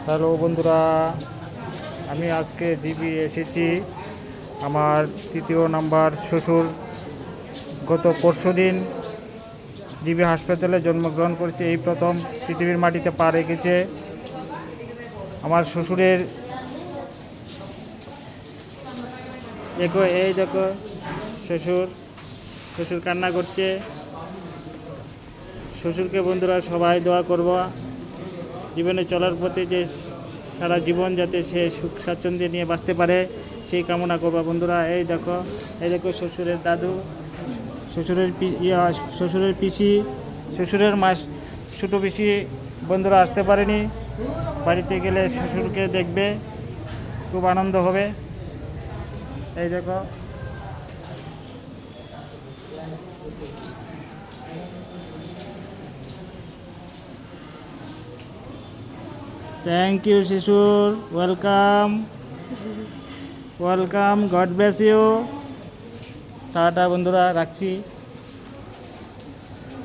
Hello বন্ধুরা, আমি আজকে জিবি এসেছি। আমার তৃতীয় নাম্বার শ্বশুর গত পরশুদিন জিবি হাসপাতালে জন্মগ্রহণ করেছে। এই প্রথম পৃথিবীর মাটিতে পা রেখেছে। আমার শ্বশুরের দেখো, এই দেখো শ্বশুর শ্বশুর কান্না করছে। শ্বশুরকে বন্ধুরা সবাই দোয়া করব, জীবনে চলার পথে যে সারা জীবন যাতে সে সুখ স্বাচ্ছন্দ্য নিয়ে বাঁচতে পারে সেই কামনা করবা বন্ধুরা। এই দেখো শ্বশুরের দাদু, শ্বশুরের পিসি, শ্বশুরের ছোটো পিসি বন্ধুরা আসতে পারেনি। বাড়িতে গেলে শ্বশুরকে দেখবে, খুব আনন্দ হবে। এই দেখো, থ্যাংক ইউ শ্বশুর, welcome welcome, God bless you. Tata বন্ধুরা, রাখছি।